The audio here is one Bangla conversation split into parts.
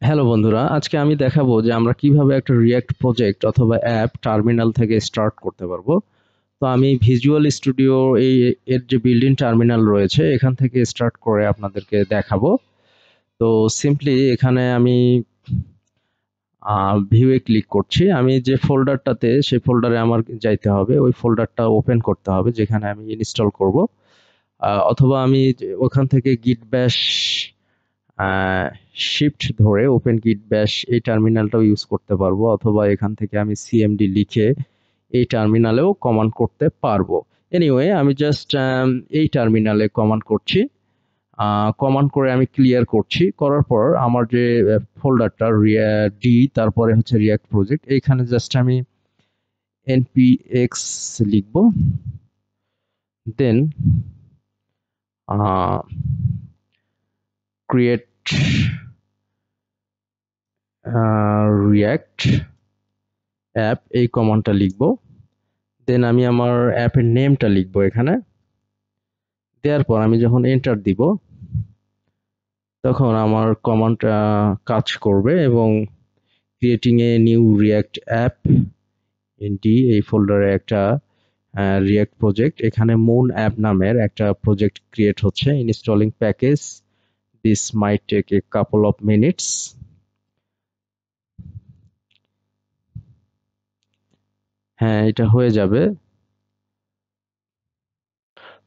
হ্যালো বন্ধুরা, আজকে আমি দেখাবো যে আমরা কিভাবে একটা রিয়্যাক্ট প্রজেক্ট অথবা অ্যাপ টার্মিনাল থেকে স্টার্ট করতে পারবো। তো আমি ভিজুয়াল স্টুডিও এর যে বিল্ট-ইন টার্মিনাল রয়েছে এখান থেকে স্টার্ট করে আপনাদেরকে দেখাবো। তো সিম্পলি এখানে আমি ভিউয়ে ক্লিক করছি। আমি যে ফোল্ডারটাতে সেই ফোল্ডারে আমার যাইতে হবে, ওই ফোল্ডারটা ওপেন করতে হবে যেখানে আমি ইনস্টল করব। অথবা আমি ওখান থেকে গিট ব্যাশ শিফট ধরে ওপেন গিট ব্যাশ এই টার্মিনালটাও ইউজ করতে পারবো, অথবা এখান থেকে আমি সিএমডি লিখে এই টার্মিনালেও কমান্ড করতে পারবো। এনিওয়ে আমি জাস্ট এই টার্মিনালে কমান্ড করছি। কমান্ড করে আমি ক্লিয়ার করছি, করার পর আমার যে ফোল্ডারটা ডি তারপরে হচ্ছে রিয়াক্ট প্রজেক্ট, এইখানে জাস্ট আমি npx লিখবো, দেন ক্রিয়েট রিয়াক্ট অ্যাপ এই কমান্ডটা লিখবো। দেন আমি আমার অ্যাপের নেমটা লিখবো এখানে। দেওয়ার পর আমি যখন এন্টার দিব তখন আমার কমান্ডটা কাজ করবে এবং creating a new React app in the এই ফোল্ডারে একটা রিয়াক্ট প্রজেক্ট, এখানে মুন অ্যাপ নামের একটা প্রজেক্ট ক্রিয়েট হচ্ছে। Installing package, this might take a couple of minutes. হ্যাঁ, এটা হয়ে যাবে।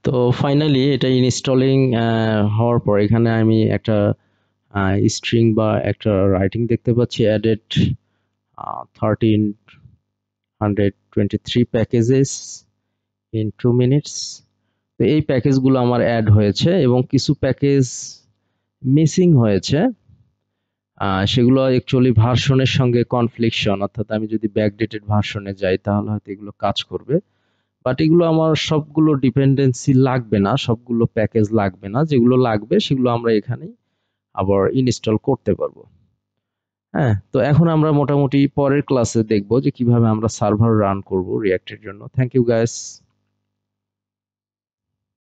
তো ফাইনালি এটা ইনস্টলিং হওয়ার পর এখানে আমি একটা স্ট্রিং বা একটা রাইটিং দেখতে পাচ্ছি, অ্যাডেড 1323 প্যাকেজেস ইন 2 মিনিটস। তো এই প্যাকেজগুলো আমার অ্যাড হয়েছে এবং কিছু প্যাকেজ মিসিং হয়েছে। সেগুলো অ্যাকচুয়ালি ভার্সনের সঙ্গে কনফ্লিকশন, অর্থাৎ আমি যদি ব্যাকডেটেড ভার্সনে যাই তাহলে হয়তো এগুলো কাজ করবে। বাট এগুলো আমার সবগুলো ডিপেন্ডেন্সি লাগবে না, সবগুলো প্যাকেজ লাগবে না, যেগুলো লাগবে সেগুলো আমরা এখানেই আবার ইনস্টল করতে পারবো। হ্যাঁ, তো এখন আমরা মোটামুটি পরের ক্লাসে দেখবো যে কিভাবে আমরা সার্ভার রান করব রিঅ্যাক্টের জন্য। Thank you guys.